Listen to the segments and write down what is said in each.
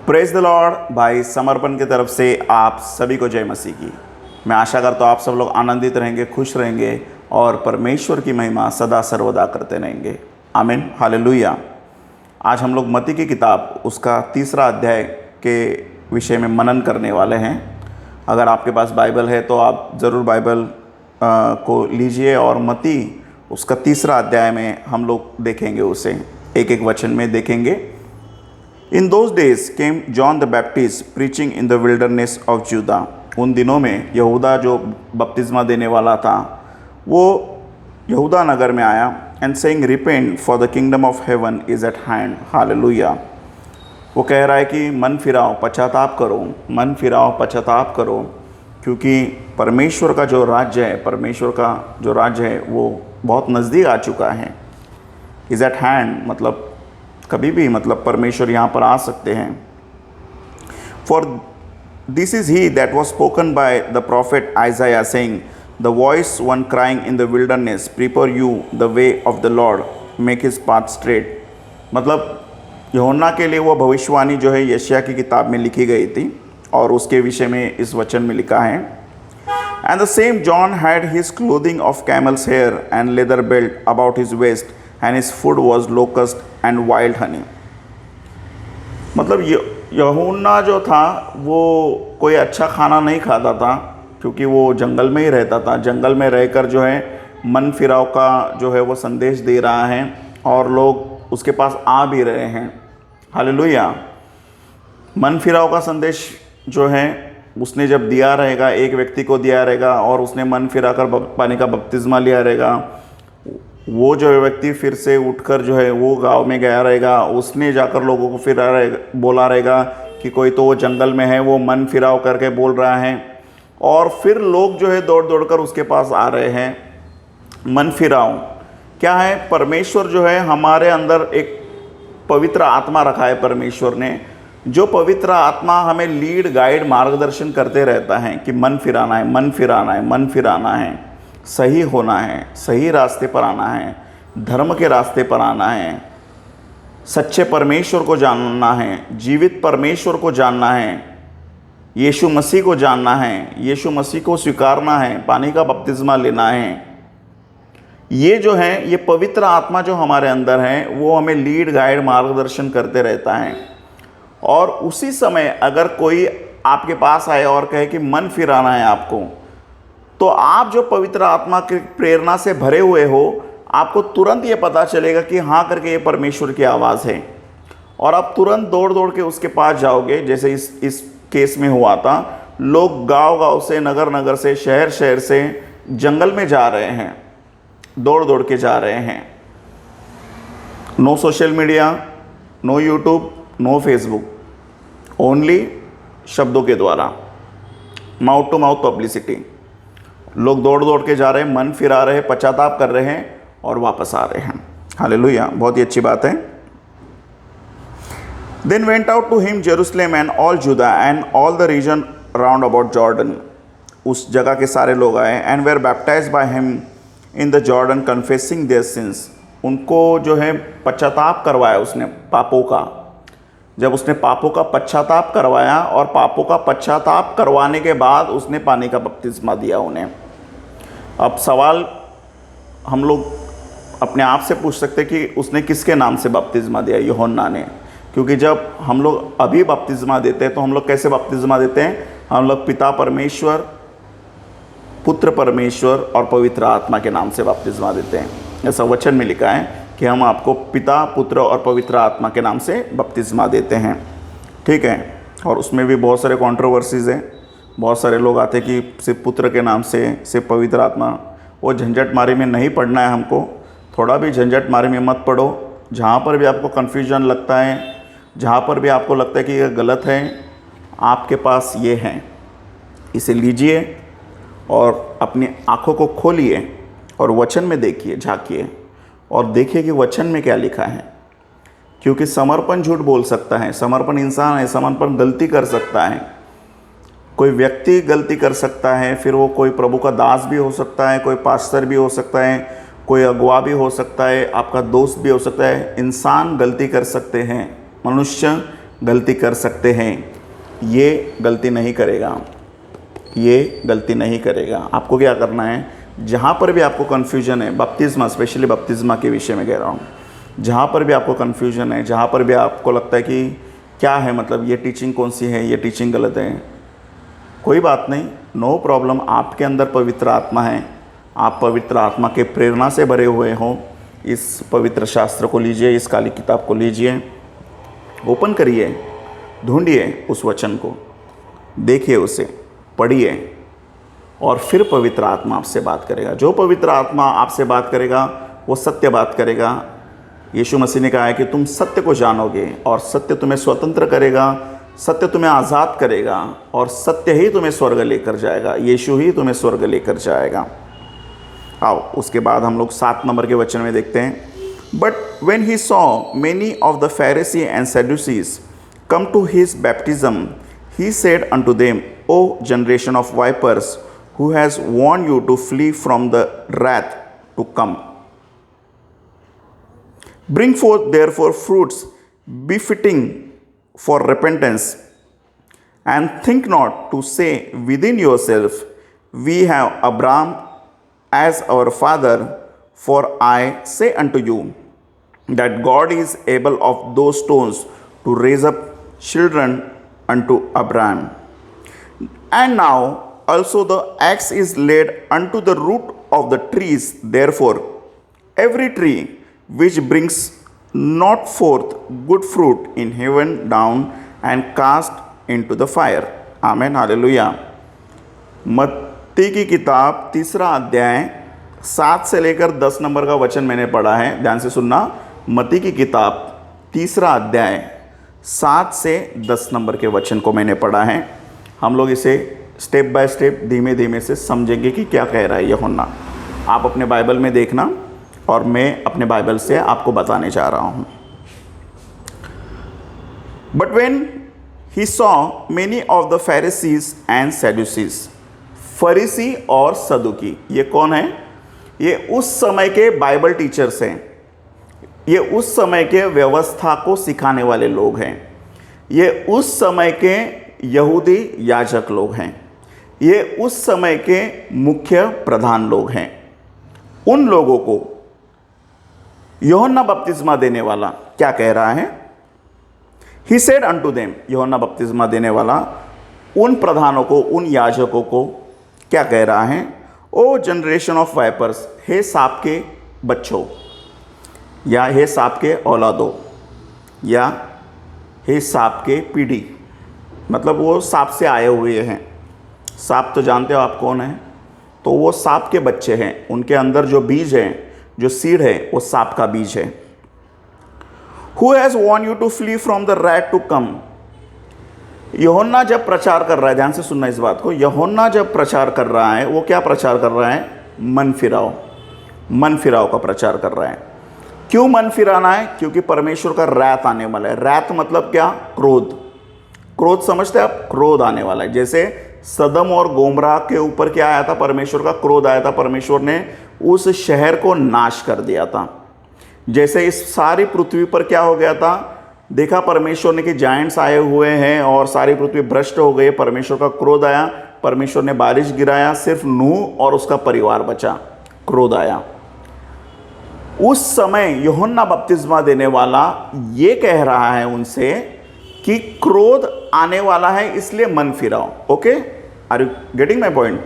Praise the Lord. भाई समर्पण की तरफ से आप सभी को जय मसीह की। मैं आशा करता हूँ आप सब लोग आनंदित रहेंगे, खुश रहेंगे और परमेश्वर की महिमा सदा सर्वदा करते रहेंगे। आमीन, हालेलुया। आज हम लोग मत्ती की किताब उसका 3रा अध्याय के विषय में मनन करने वाले हैं। अगर आपके पास बाइबल है तो आप ज़रूर बाइबल को लीजिए और मत्ती उसका 3रा अध्याय में हम लोग देखेंगे, उसे एक एक वचन में देखेंगे। In those days came John the Baptist preaching in the wilderness of Judea. उन दिनों में यहूदा जो बपतिस्मा देने वाला था वो यहूदा नगर में आया and saying repent for the kingdom of haven is eight hand. Hallelujah. वो कह रहा है कि मन फिराओ, पश्चाताप करो, मन फिराओ, पश्चाताप करो, क्योंकि परमेश्वर का जो राज्य है वो बहुत नज़दीक आ चुका है। इज़ एट हैंड मतलब कभी भी, मतलब परमेश्वर यहाँ पर आ सकते हैं। For this is he that was spoken by the profit आइज़ाया saying the voice one crying in the wilderness prepare you the way of the Lord make his path straight. मतलब यूहन्ना के लिए वो भविष्यवाणी जो है यशायाह की किताब में लिखी गई थी और उसके विषय में इस वचन में लिखा है। And the same John had his clothing of camel's hair and leather belt about his waist and his food was locust and wild honey. मतलब यूहन्ना जो था वो कोई अच्छा खाना नहीं खाता था, क्योंकि वो जंगल में ही रहता था। जंगल में रहकर जो है मन फिराव का जो है वो संदेश दे रहा है और लोग उसके पास आ भी रहे हैं। हालेलुया। मन फिराव का संदेश जो है उसने जब दिया रहेगा, एक व्यक्ति को दिया रहेगा और उसने मन फिराकर पानी का बपतिस्मा लिया रहेगा, वो जो व्यक्ति फिर से उठकर जो है वो गांव में गया रहेगा, उसने जाकर लोगों को फिर बोला रहेगा कि कोई तो वो जंगल में है, वो मन फिराव करके बोल रहा है और फिर लोग जो है दौड़ दौड़ कर उसके पास आ रहे हैं। मन फिराव क्या है? परमेश्वर जो है हमारे अंदर एक पवित्र आत्मा रखा है परमेश्वर ने, जो पवित्र आत्मा हमें लीड गाइड मार्गदर्शन करते रहता है कि मन फिराना है, मन फिराना है, मन फिराना है, सही होना है, सही रास्ते पर आना है, धर्म के रास्ते पर आना है, सच्चे परमेश्वर को जानना है, जीवित परमेश्वर को जानना है, यीशु मसीह को जानना है, यीशु मसीह को स्वीकारना है, पानी का बपतिस्मा लेना है। ये जो है ये पवित्र आत्मा जो हमारे अंदर है वो हमें लीड गाइड मार्गदर्शन करते रहता है। और उसी समय अगर कोई आपके पास आए और कहे कि मन फिराना है आपको, तो आप जो पवित्र आत्मा की प्रेरणा से भरे हुए हो, आपको तुरंत ये पता चलेगा कि हाँ करके ये परमेश्वर की आवाज़ है और आप तुरंत दौड़ दौड़ के उसके पास जाओगे। जैसे इस केस में हुआ था, लोग गांव गांव से, नगर नगर से, शहर शहर से जंगल में जा रहे हैं, दौड़ दौड़ के जा रहे हैं। No social media, no YouTube, no Facebook, only शब्दों के द्वारा, माउथ टू माउथ पब्लिसिटी। लोग दौड़ दौड़ के जा रहे हैं, मन फिरा रहे हैं, पश्चाताप कर रहे हैं और वापस आ रहे हैं। हालेलुया, बहुत ही अच्छी बात है। Then went out to him Jerusalem and all Judea and all the region round about Jordan. उस जगह के सारे लोग आए and were baptised by him in the Jordan confessing their sins. उनको जो है पश्चाताप करवाया उसने पापों का। जब उसने पापों का पश्चाताप करवाया और पापों का पश्चाताप करवाने के बाद उसने पानी का बपतिस्मा दिया उन्हें। अब सवाल हम लोग अपने आप से पूछ सकते कि उसने किसके नाम से बपतिस्मा दिया? यूहन्ना ने। क्योंकि जब हम लोग अभी बपतिस्मा देते हैं तो हम लोग कैसे बपतिस्मा देते हैं? हम लोग पिता परमेश्वर, पुत्र परमेश्वर और पवित्र आत्मा के नाम से बपतिस्मा देते हैं। ऐसा वचन में लिखा है कि हम आपको पिता, पुत्र और पवित्र आत्मा के नाम से बपतिस्मा देते हैं। ठीक है। और उसमें भी बहुत सारे कंट्रोवर्सीज़ हैं। बहुत सारे लोग आते हैं कि सिर्फ पुत्र के नाम से, सिर्फ पवित्र आत्मा। वो झंझट मारी में नहीं पढ़ना है हमको। थोड़ा भी झंझट मारी में मत पढ़ो। जहाँ पर भी आपको कन्फ्यूजन लगता है, जहाँ पर भी आपको लगता है कि यह गलत है, आपके पास ये हैं, इसे लीजिए और अपनी आँखों को खोलिए और वचन में देखिए, झाँकिए और देखिए कि वचन में क्या लिखा है। क्योंकि समर्पण झूठ बोल सकता है, समर्पण इंसान है, समर्पण गलती कर सकता है। कोई व्यक्ति गलती कर सकता है, फिर वो कोई प्रभु का दास भी हो सकता है, कोई पास्टर भी हो सकता है, कोई अगुवा भी हो सकता है, आपका दोस्त भी हो सकता है। इंसान गलती कर सकते हैं, मनुष्य गलती कर सकते हैं, ये गलती नहीं करेगा, ये गलती नहीं करेगा। आपको क्या करना है, जहाँ पर भी आपको कन्फ्यूजन है, बपतिस्मा, स्पेशली बपतिस्मा के विषय में कह रहा हूँ, जहाँ पर भी आपको कन्फ्यूजन है, जहाँ पर भी आपको लगता है कि क्या है, मतलब ये टीचिंग कौन सी है, ये टीचिंग गलत है, कोई बात नहीं, नो प्रॉब्लम। आपके अंदर पवित्र आत्मा है, आप पवित्र आत्मा के प्रेरणा से भरे हुए हो। इस पवित्र शास्त्र को लीजिए, इस काली किताब को लीजिए, ओपन करिए, ढूंढिए उस वचन को, देखिए उसे, पढ़िए, और फिर पवित्र आत्मा आपसे बात करेगा। जो पवित्र आत्मा आपसे बात करेगा वो सत्य बात करेगा। यीशु मसीह ने कहा है कि तुम सत्य को जानोगे और सत्य तुम्हें स्वतंत्र करेगा, सत्य तुम्हें आज़ाद करेगा और सत्य ही तुम्हें स्वर्ग लेकर जाएगा, यीशु ही तुम्हें स्वर्ग लेकर जाएगा। आओ उसके बाद हम लोग 7 नंबर के वचन में देखते हैं। But when he saw many of the Pharisee and Sadducees come to his baptism he said unto them, O generation of vipers, who has warned you to flee from the wrath to come? Bring forth therefore fruits befitting for repentance, and think not to say within yourself, We have Abraham as our father. For I say unto you, that God is able of those stones to raise up children unto Abraham. And now also the axe is laid unto the root of the trees. Therefore every tree which brings not forth good fruit in heaven down and cast into the fire. Amen. Hallelujah. मत्ती की किताब 3 अध्याय 7 से लेकर 10 number का वचन मैंने पढ़ा है, ध्यान से सुनना। मत्ती की किताब 3 अध्याय 7 से 10 नंबर के वचन को मैंने पढ़ा है। हम लोग इसे स्टेप बाय स्टेप धीमे धीमे से समझेंगे कि क्या कह रहा है यूहन्ना। आप अपने बाइबल में देखना और मैं अपने बाइबल से आपको बताने जा रहा हूँ। But when he saw many of the Pharisees and Sadducees, फरीसी और सदुकी ये कौन है? ये उस समय के बाइबल टीचर्स हैं, ये उस समय के व्यवस्था को सिखाने वाले लोग हैं, ये उस समय के यहूदी याजक लोग हैं, ये उस समय के मुख्य प्रधान लोग हैं। उन लोगों को यूहन्ना बपतिस्मा देने वाला क्या कह रहा है? ही सेड अनटू देम, यूहन्ना बपतिस्मा देने वाला उन प्रधानों को, उन याजकों को क्या कह रहा है? ओ जनरेशन ऑफ वाइपर्स, हे सांप के बच्चों, या हे सांप के औलादों, या हे सांप के पीढ़ी, मतलब वो सांप से आए हुए हैं। सांप तो जानते हो आप कौन है? तो वो सांप के बच्चे हैं, उनके अंदर जो बीज है, जो सीड है, वो सांप का बीज है। Who has warned you to flee from the wrath to come. Yuhanna जब प्रचार कर रहा है, ध्यान से सुनना इस बात को, यूहन्ना जब प्रचार कर रहा है वो क्या प्रचार कर रहा है? मन फिराओ, मन फिराओ का प्रचार कर रहा है। क्यों मन फिराना है? क्योंकि परमेश्वर का रैत आने वाला है। रैत मतलब क्या? क्रोध। क्रोध समझते हैं आप? क्रोध आने वाला है। जैसे सदम और गोमरा के ऊपर क्या आया था? परमेश्वर का क्रोध आया था, परमेश्वर ने उस शहर को नाश कर दिया था। जैसे इस सारी पृथ्वी पर क्या हो गया था? देखा परमेश्वर ने कि जायंट्स आए हुए हैं और सारी पृथ्वी भ्रष्ट हो गई, परमेश्वर का क्रोध आया, परमेश्वर ने बारिश गिराया, सिर्फ नूह और उसका परिवार बचा, क्रोध आया। उस समय यूहन्ना बपतिस्मा देने वाला ये कह रहा है उनसे कि क्रोध आने वाला है, इसलिए मन फिराओ। Okay, are you getting my point?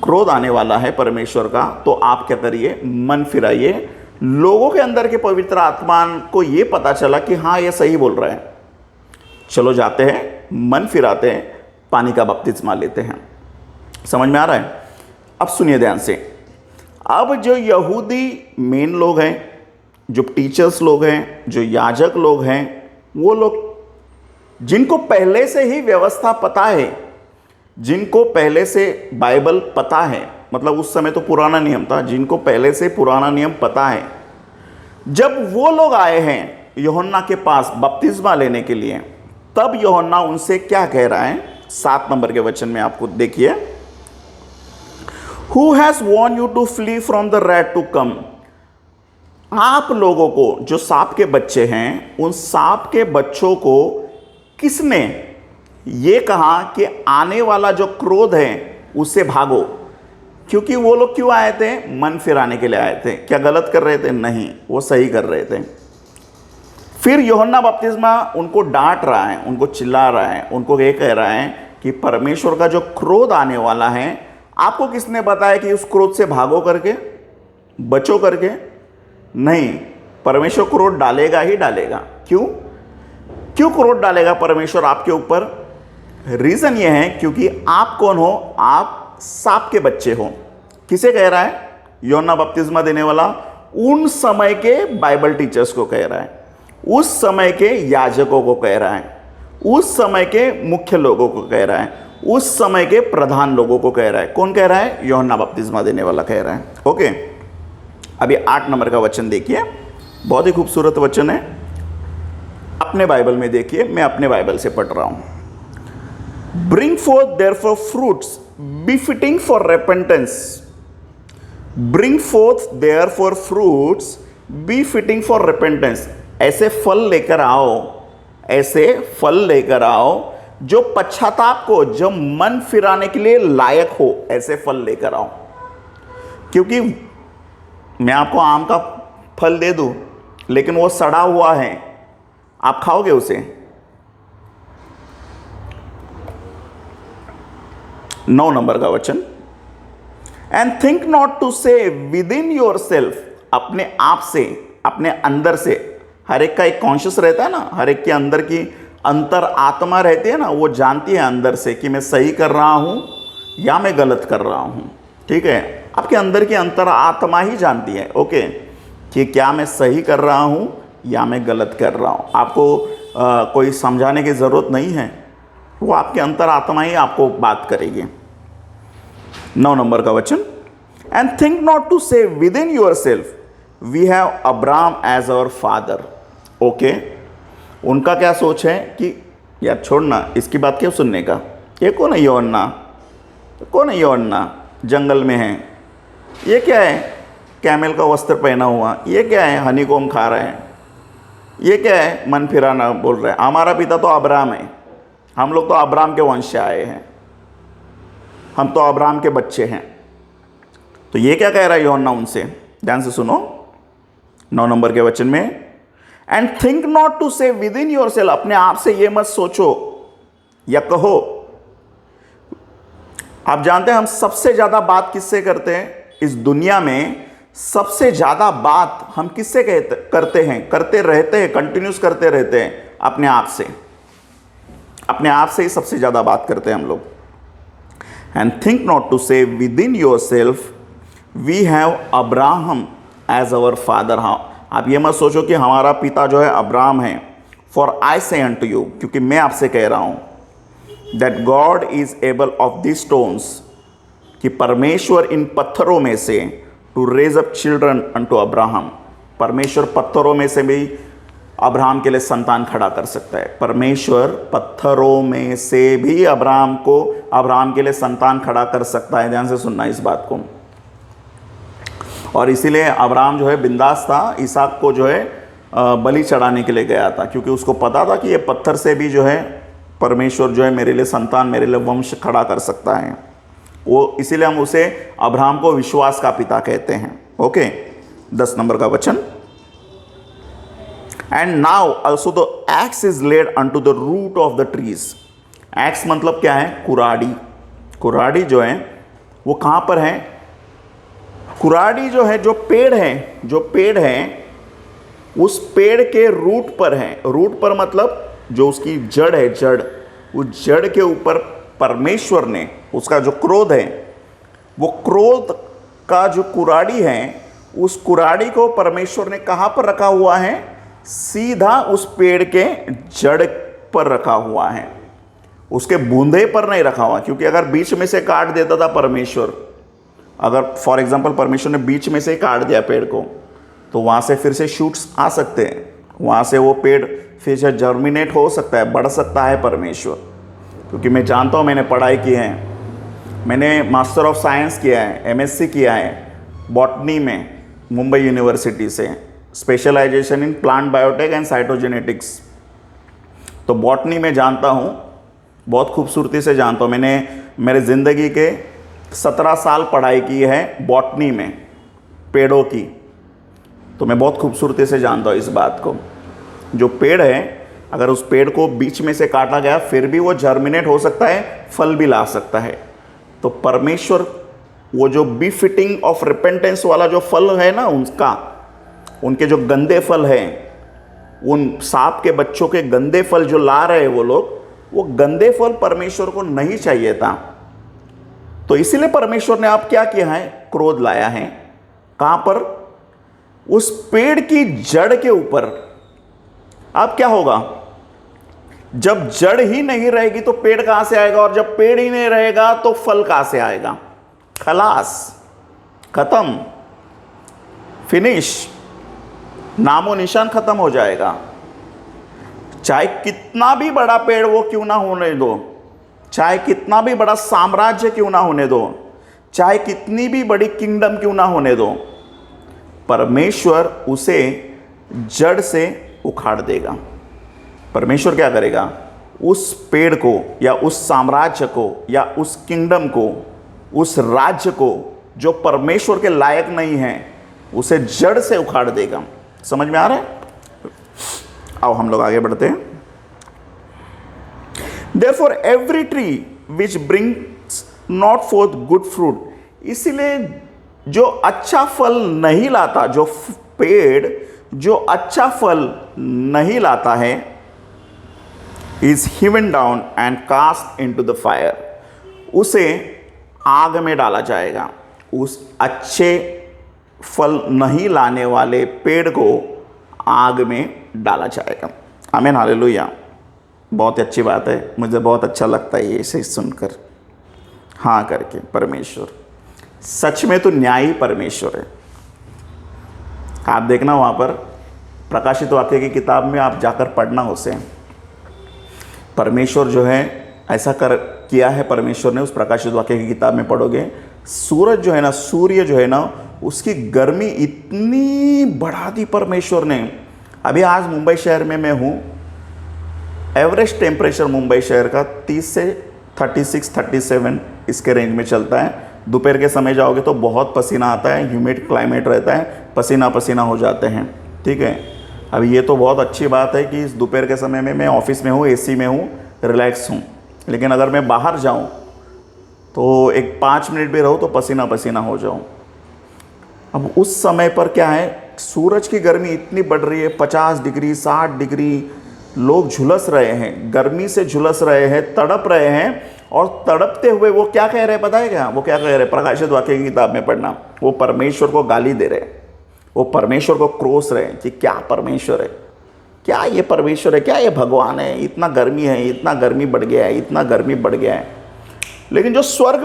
क्रोध आने वाला है परमेश्वर का, तो आप क्या करिए? मन फिराइए। लोगों के अंदर के पवित्र आत्मा को ये पता चला कि हाँ ये सही बोल रहे हैं, चलो जाते हैं, मन फिराते हैं, पानी का बपतिस्मा लेते हैं। समझ में आ रहा है? अब सुनिए ध्यान से। अब जो यहूदी मेन लोग हैं, जो टीचर्स लोग हैं, जो याजक लोग हैं, वो लोग जिनको पहले से ही व्यवस्था पता है, जिनको पहले से बाइबल पता है, मतलब उस समय तो पुराना नियम था, जिनको पहले से पुराना नियम पता है, जब वो लोग आए हैं यूहन्ना के पास बपतिस्मा लेने के लिए, तब यूहन्ना उनसे क्या कह रहा है? 7 नंबर के वचन में आपको देखिए। Who has warned you to flee from the rat to come? आप लोगों को, जो सांप के बच्चे हैं, उन सांप के बच्चों को किसने ये कहा कि आने वाला जो क्रोध है उससे भागो? क्योंकि वो लोग क्यों आए थे? मन फिराने के लिए आए थे। क्या गलत कर रहे थे? नहीं, वो सही कर रहे थे। फिर यूहन्ना बपतिस्मा उनको डांट रहा है, उनको चिल्ला रहा है, उनको ये कह रहा है कि परमेश्वर का जो क्रोध आने वाला है, आपको किसने बताया कि उस क्रोध से भागो करके, बचो करके? नहीं, परमेश्वर क्रोध डालेगा ही डालेगा। क्यों क्यों क्रोध डालेगा परमेश्वर आपके ऊपर? रीजन ये है क्योंकि आप कौन हो? आप सांप के बच्चे हो। किसे कह रहा है? यूहन्ना बपतिस्मा देने वाला उन समय के बाइबल टीचर्स को कह रहा है, उस समय के याजकों को कह रहा है, उस समय के मुख्य लोगों को कह रहा है, उस समय के प्रधान लोगों को कह रहा है। कौन कह रहा है? यूहन्ना बपतिस्मा देने वाला कह रहा है। ओके, अभी 8 नंबर का वचन देखिए, बहुत ही खूबसूरत वचन है। अपने बाइबल में देखिए, मैं अपने बाइबल से पढ़ रहा हूं। Bring forth therefore fruits befitting for repentance. Bring forth therefore fruits befitting for repentance. ऐसे फल लेकर आओ, ऐसे फल लेकर आओ जो पश्चाताप को, जो मन फिराने के लिए लायक हो, ऐसे फल लेकर आओ। क्योंकि मैं आपको आम का फल दे दूं लेकिन वो सड़ा हुआ है, आप खाओगे उसे? 9 नंबर का वचन, and think not to say within your self. अपने आप से, अपने अंदर से, हर एक का एक कॉन्शियस रहता है ना, हर एक के अंदर की अंतर आत्मा रहती है ना, वो जानती है अंदर से कि मैं सही कर रहा हूं या मैं गलत कर रहा हूं। ठीक है, आपके अंदर की अंतर आत्मा ही जानती है, ओके, कि क्या मैं सही कर रहा हूं या मैं गलत कर रहा हूं। आपको कोई समझाने की ज़रूरत नहीं है, वो आपके अंतर आत्मा ही आपको बात करेगी। 9 नंबर का वचन, and think not to say within yourself we have Abraham as our father. Okay, उनका क्या सोच है कि यार छोड़ना, इसकी बात क्यों सुनने का? ये कौन है यूहन्ना? कौन है यूहन्ना? जंगल में है, ये क्या है कैमल का वस्त्र पहना हुआ, ये क्या है हनीकॉम खा रहे हैं, ये क्या है मन फिराना बोल रहे हैं? हमारा पिता तो अब्राहम है, हम लोग तो अब्राहम के वंश से आए हैं, हम तो अब्राहम के बच्चे हैं। तो ये क्या कह रहा है यूहन्ना उनसे? ध्यान से सुनो 9 नंबर के वचन में, and think not to say within your self. अपने आप से ये मत सोचो या कहो। आप जानते हैं हम सबसे ज्यादा बात किससे करते हैं इस दुनिया में? सबसे ज्यादा बात हम किससे करते हैं? करते रहते हैं, कंटिन्यूस करते रहते हैं अपने आप से। अपने आप से ही सबसे ज्यादा बात करते हैं हम लोग। And think not to say within yourself we have Abraham as our father. हाँ, आप ये मत सोचो कि हमारा पिता जो है अब्राहम है। फॉर आई से अनटू यू, क्योंकि मैं आपसे कह रहा हूं, that God is able of this stones, कि परमेश्वर इन पत्थरों में से to raise up children unto Abraham. परमेश्वर पत्थरों में से भी अब्राहम के लिए संतान खड़ा कर सकता है। परमेश्वर पत्थरों में से भी अब्राहम के लिए संतान खड़ा कर सकता है। ध्यान से सुनना इस बात को। और इसीलिए अब्राहम जो है बिंदास था, इसहाक को जो है बलि चढ़ाने के लिए गया था, क्योंकि उसको पता था कि ये पत्थर से भी जो है परमेश्वर जो है मेरे लिए संतान, मेरे लिए वंश खड़ा कर सकता है। वो इसीलिए हम उसे अब्राहम को विश्वास का पिता कहते हैं। ओके, 10 नंबर का वचन, and now also the axe is laid unto the root of the trees. Axe मतलब क्या है? कुराड़ी। कुराड़ी जो है वो कहाँ पर है? कुराड़ी जो है, जो पेड़ है उस पेड़ के रूट पर है। रूट पर मतलब जो उसकी जड़ है, जड़, उस जड़ के ऊपर परमेश्वर ने, उसका जो क्रोध है, वो क्रोध का जो कुराड़ी है, उस कुराड़ी को परमेश्वर ने कहाँ पर रखा हुआ है? सीधा उस पेड़ के जड़ पर रखा हुआ है, उसके बूंदे पर नहीं रखा हुआ। क्योंकि अगर बीच में से काट देता था परमेश्वर, अगर फॉर एग्जांपल परमेश्वर ने बीच में से काट दिया पेड़ को, तो वहाँ से फिर से शूट्स आ सकते हैं, वहाँ से वो पेड़ फिर से जर्मिनेट हो सकता है, बढ़ सकता है परमेश्वर। क्योंकि मैं जानता हूँ, मैंने पढ़ाई की है, मैंने मास्टर ऑफ साइंस किया है, एमएससी किया है बॉटनी में मुंबई यूनिवर्सिटी से, specialization in plant biotech and cytogenetics. तो बॉटनी में जानता हूँ, बहुत खूबसूरती से जानता हूँ। मैंने मेरे ज़िंदगी के 17 साल पढ़ाई की है बॉटनी में, पेड़ों की। तो मैं बहुत खूबसूरती से जानता हूँ इस बात को। जो पेड़ है, अगर उस पेड़ को बीच में से काटा गया फिर भी वो जर्मिनेट हो सकता है, फल भी ला सकता है। तो परमेश्वर वो जो बी फिटिंग ऑफ रिपेंटेंस वाला जो फल है ना उसका, उनके जो गंदे फल हैं, उन सांप के बच्चों के गंदे फल जो ला रहे हैं वो लोग, वो गंदे फल परमेश्वर को नहीं चाहिए था। तो इसीलिए परमेश्वर ने आप क्या किया है, क्रोध लाया है। कहां पर? उस पेड़ की जड़ के ऊपर। अब क्या होगा, जब जड़ ही नहीं रहेगी तो पेड़ कहां से आएगा, और जब पेड़ ही नहीं रहेगा तो फल कहां से आएगा? खलास, खत्म, फिनिश, नामो निशान खत्म हो जाएगा। चाहे कितना भी बड़ा पेड़ वो क्यों ना होने दो, चाहे कितना भी बड़ा साम्राज्य क्यों ना होने दो, चाहे कितनी भी बड़ी किंगडम क्यों ना होने दो, परमेश्वर उसे जड़ से उखाड़ देगा। परमेश्वर क्या करेगा? उस पेड़ को या उस साम्राज्य को या उस किंगडम को, उस राज्य को जो परमेश्वर के लायक नहीं है, उसे जड़ से उखाड़ देगा। समझ में आ रहा है? आओ हम लोग आगे बढ़ते हैं। Therefore every tree which brings not forth good fruit, इसीलिए जो अच्छा फल नहीं लाता, जो पेड़ जो अच्छा फल नहीं लाता है, is hewn down and cast into the fire, उसे आग में डाला जाएगा। उस अच्छे फल नहीं लाने वाले पेड़ को आग में डाला जाएगा। आमीन, हालेलुया। बहुत अच्छी बात है, मुझे बहुत अच्छा लगता है ये इसे सुनकर, हाँ करके। परमेश्वर सच में तो न्यायी परमेश्वर है। आप देखना वहाँ पर प्रकाशित वाक्य की किताब में आप जाकर पढ़ना उसे। परमेश्वर जो है ऐसा कर किया है परमेश्वर ने, उस प्रकाशित वाक्य की किताब में पढ़ोगे, सूरज जो है ना, सूर्य जो है ना, उसकी गर्मी इतनी बढ़ा दी परमेश्वर ने। अभी आज मुंबई शहर में मैं हूँ, एवरेज टेम्परेचर मुंबई शहर का 30 से 36, 37 इसके रेंज में चलता है। दोपहर के समय जाओगे तो बहुत पसीना आता है, ह्यूमिड क्लाइमेट रहता है, पसीना पसीना हो जाते हैं। ठीक है, अभी ये तो बहुत अच्छी बात है कि इस दोपहर के समय में मैं ऑफिस में हूँ, एसी में हूँ, रिलैक्स हूँ। लेकिन अगर मैं बाहर जाऊँ तो एक 5 मिनट भी रहूँ तो पसीना पसीना हो जाऊँ। अब उस समय पर क्या है, सूरज की गर्मी इतनी बढ़ रही है, 50 डिग्री 60 डिग्री, लोग झुलस रहे हैं, गर्मी से झुलस रहे हैं, तड़प रहे हैं। और तड़पते हुए वो क्या कह रहे हैं पता है क्या? वो क्या कह रहे हैं? प्रकाशित वाक्य की किताब में पढ़ना। वो परमेश्वर को गाली दे रहे हैं, वो परमेश्वर को क्रोस रहे हैं कि क्या परमेश्वर है, क्या ये परमेश्वर है, क्या ये भगवान है, इतना गर्मी है, इतना गर्मी बढ़ गया है, इतना गर्मी बढ़ गया है। लेकिन जो स्वर्ग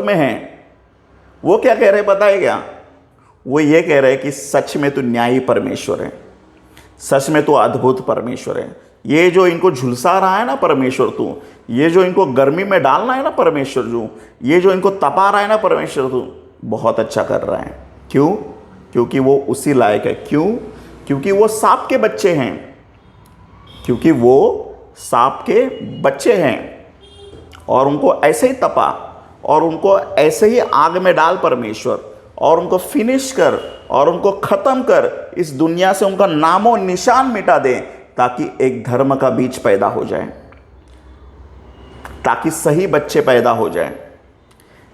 में है, वो क्या कह रहे हैं पता है क्या? वो ये कह रहे हैं कि सच में तो न्यायी परमेश्वर है, सच में तो अद्भुत परमेश्वर है। ये जो इनको झुलसा रहा है ना परमेश्वर तू, ये जो इनको गर्मी में डालना है ना परमेश्वर तू, ये जो इनको तपा रहा है ना परमेश्वर तू, बहुत अच्छा कर रहा है। क्यों? क्योंकि वो उसी लायक है। क्यों? क्योंकि वो सांप के बच्चे हैं, क्योंकि वो सांप के बच्चे हैं। और उनको ऐसे ही तपा और उनको ऐसे ही आग में डाल परमेश्वर, और उनको फिनिश कर और उनको ख़त्म कर, इस दुनिया से उनका नामो निशान मिटा दे, ताकि एक धर्म का बीज पैदा हो जाए, ताकि सही बच्चे पैदा हो जाए,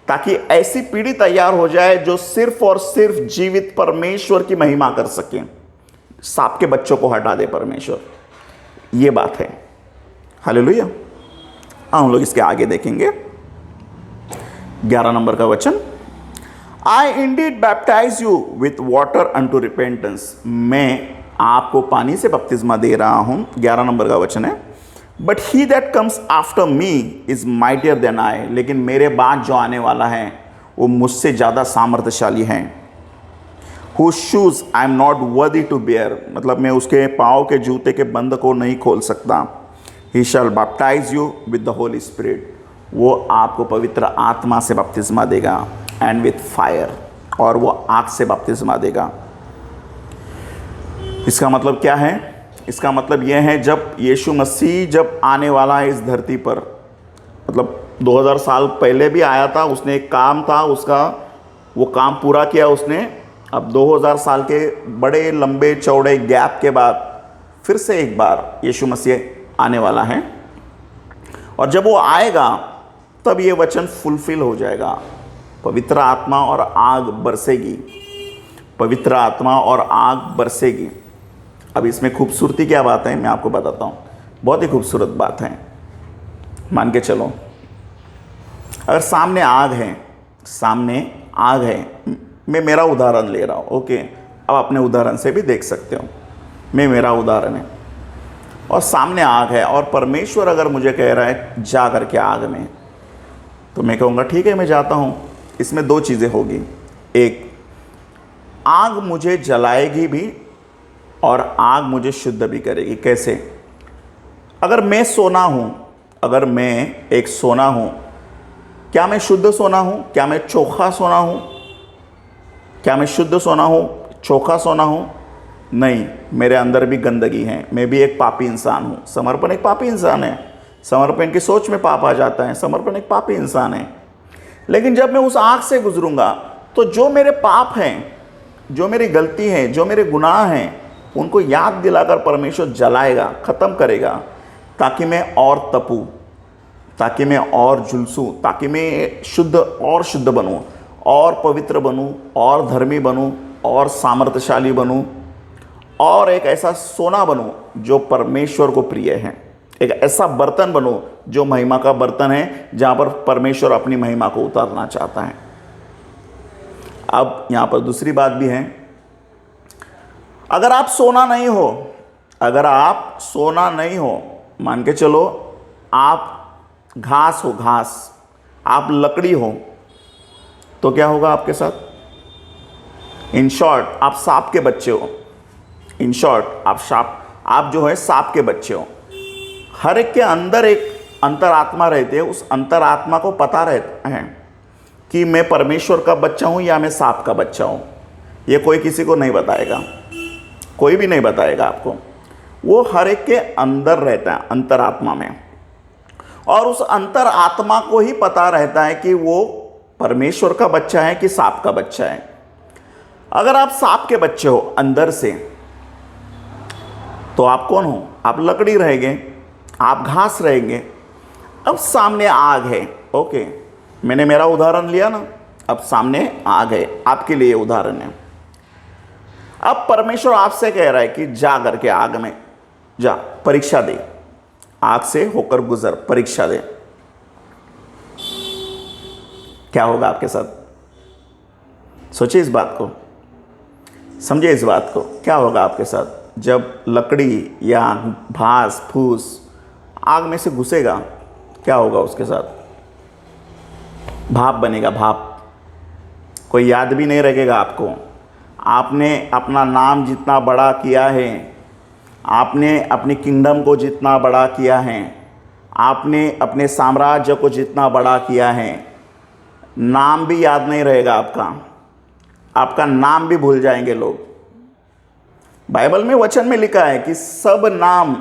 ताकि ऐसी पीढ़ी तैयार हो जाए जो सिर्फ और सिर्फ जीवित परमेश्वर की महिमा कर सके। सांप के बच्चों को हटा दे परमेश्वर, ये बात है। हालेलुया। हम लोग इसके आगे देखेंगे 11 नंबर का वचन। I indeed baptise you with water unto repentance, मैं आपको पानी से बपतिस्मा दे रहा हूं। 11 नंबर का वचन है। But he that comes after me is mightier than I, लेकिन मेरे बाद जो आने वाला है वो मुझसे ज़्यादा सामर्थ्यशाली है। whose shoes I am not worthy to bear, मतलब मैं उसके पाँव के जूते के बंद को नहीं खोल सकता। He shall baptize you with the Holy Spirit, वो आपको पवित्र आत्मा से बपतिस्मा देगा, and with fire, और वो आग से बपतिस्मा देगा। इसका मतलब क्या है? इसका मतलब यह है जब यीशु मसीह जब आने वाला है इस धरती पर, मतलब 2000 साल पहले भी आया था, उसने एक काम था उसका, वो काम पूरा किया उसने। अब 2000 साल के बड़े लंबे चौड़े गैप के बाद फिर से एक बार यीशु मसीह आने वाला है, और जब वो आएगा तब ये वचन फुलफिल हो जाएगा। पवित्र आत्मा और आग बरसेगी, पवित्र आत्मा और आग बरसेगी। अब इसमें खूबसूरती क्या बात है मैं आपको बताता हूँ, बहुत ही खूबसूरत बात है। मान के चलो, अगर सामने आग है, सामने आग है, मैं मेरा उदाहरण ले रहा हूँ, ओके, अब अपने उदाहरण से भी देख सकते हो, मैं मेरा उदाहरण है, और सामने आग है, और परमेश्वर अगर मुझे कह रहा है जा करके आग में, तो मैं कहूँगा ठीक है मैं जाता हूँ। इसमें दो चीज़ें होगी, एक, आग मुझे जलाएगी भी और आग मुझे शुद्ध भी करेगी। कैसे? अगर मैं सोना हूँ, अगर मैं एक सोना हूँ, क्या मैं शुद्ध सोना हूँ? क्या मैं चोखा सोना हूँ? क्या मैं शुद्ध सोना हूँ, चोखा सोना हूँ? नहीं, मेरे अंदर भी गंदगी है, मैं भी एक पापी इंसान हूँ। समर्पण एक पापी इंसान है, समर्पण की सोच में पाप आ जाता है, समर्पण एक पापी इंसान है। लेकिन जब मैं उस आग से गुजरूंगा तो जो मेरे पाप हैं, जो मेरी गलती है, जो मेरे गुनाह हैं, उनको याद दिलाकर परमेश्वर जलाएगा, ख़त्म करेगा, ताकि मैं और तपूं, ताकि मैं और झुलसूं, ताकि मैं शुद्ध और शुद्ध बनूं, और पवित्र बनूं, और धर्मी बनूं, और सामर्थ्यशाली बनूं, और एक ऐसा सोना बनूं जो परमेश्वर को प्रिय है, एक ऐसा बर्तन बनूं जो महिमा का बर्तन है, जहां पर परमेश्वर अपनी महिमा को उतारना चाहता है। अब यहां पर दूसरी बात भी है, अगर आप सोना नहीं हो, अगर आप सोना नहीं हो, मान के चलो आप घास हो, घास, आप लकड़ी हो, तो क्या होगा आपके साथ? इन शॉर्ट आप सांप के बच्चे हो, इन शॉर्ट आप जो है सांप के बच्चे हो। हर एक के अंदर एक अंतरात्मा रहती है, उस अंतरात्मा को पता रहता है कि मैं परमेश्वर का बच्चा हूं या मैं सांप का बच्चा हूं। ये कोई किसी को नहीं बताएगा, कोई भी नहीं बताएगा आपको, वो हर एक के अंदर रहता है, अंतरात्मा में। और उस अंतरात्मा को ही पता रहता है कि वो परमेश्वर का बच्चा है कि सांप का बच्चा है। अगर आप सांप के बच्चे हो अंदर से, तो आप कौन हो? आप लकड़ी रहेंगे, आप घास रहेंगे। अब सामने आग है, ओके, मैंने मेरा उदाहरण लिया ना, अब सामने आग है, आपके लिए उदाहरण है। अब परमेश्वर आपसे कह रहा है कि जा करके आग में जा, परीक्षा दे, आग से होकर गुजर, परीक्षा दे। क्या होगा आपके साथ? सोचिए इस बात को, समझिए इस बात को, क्या होगा आपके साथ जब लकड़ी या घास फूस आग में से घुसेगा? क्या होगा उसके साथ? भाप बनेगा, भाप। कोई याद भी नहीं रखेगा आपको। आपने अपना नाम जितना बड़ा किया है, आपने अपनी किंगडम को जितना बड़ा किया है, आपने अपने साम्राज्य को जितना बड़ा किया है, नाम भी याद नहीं रहेगा आपका, आपका नाम भी भूल जाएंगे लोग। बाइबल में वचन में लिखा है कि सब नाम,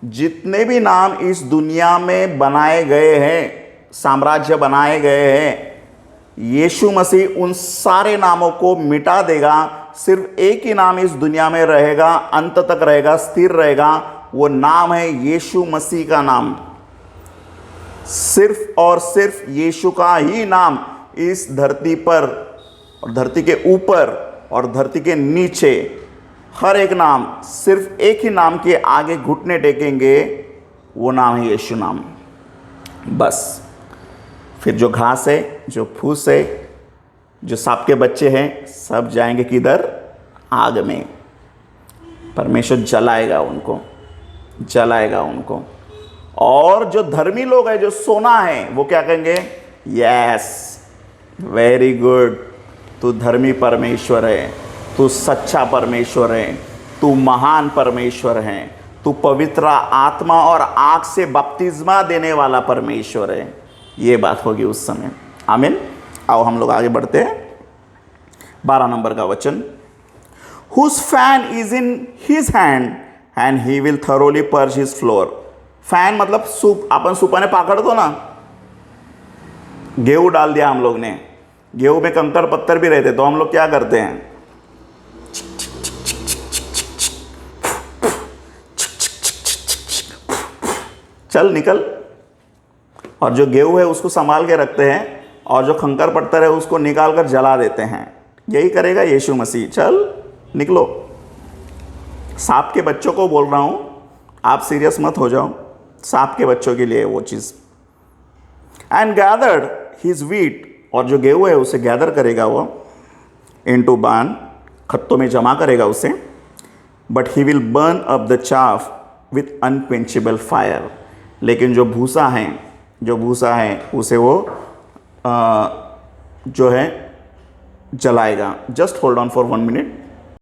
जितने भी नाम इस दुनिया में बनाए गए हैं, साम्राज्य बनाए गए हैं, यीशु मसीह उन सारे नामों को मिटा देगा। सिर्फ एक ही नाम इस दुनिया में रहेगा, अंत तक रहेगा, स्थिर रहेगा, वो नाम है यीशु मसीह का नाम। सिर्फ और सिर्फ यीशु का ही नाम इस धरती पर और धरती के ऊपर और धरती के नीचे, हर एक नाम, सिर्फ एक ही नाम के आगे घुटने टेकेंगे, वो नाम है यीशु नाम, बस। फिर जो घास है, जो फूस है, जो सांप के बच्चे हैं, सब जाएंगे किधर? आग में। परमेश्वर जलाएगा उनको, जलाएगा उनको। और जो धर्मी लोग हैं, जो सोना है, वो क्या कहेंगे? यस, वेरी गुड, तू धर्मी परमेश्वर है, तू सच्चा परमेश्वर है, तू महान परमेश्वर है, तू पवित्र आत्मा और आग से बपतिस्मा देने वाला परमेश्वर है। ये बात होगी उस समय। आमीन। आओ हम लोग आगे बढ़ते हैं। 12 नंबर का वचन, whose fan is in his hand and he will thoroughly purge his floor. Fan मतलब सूप, अपन सुपाने पाकड़तो ना, गेहूं डाल दिया हम लोग ने, गेहूं में कंकड़ पत्थर भी रहते, तो हम लोग क्या करते हैं, चल निकल. और जो गेहूं है उसको संभाल के रखते हैं, और जो कंकड़ पत्थर है उसको निकाल कर जला देते हैं. यही करेगा यीशु मसीह. चल निकलो. सांप के बच्चों को बोल रहा हूं, आप सीरियस मत हो जाओ, सांप के बच्चों के लिए वो चीज़. एंड गैदर्ड हिज वीट, और जो गेहूं है उसे गैदर करेगा वो, इनटू बान, खत्तों में जमा करेगा उसे. But he will burn up the chaff with unquenchable fire. लेकिन जो भूसा है उसे वो जो है जलाएगा. Just hold on for 1 minute.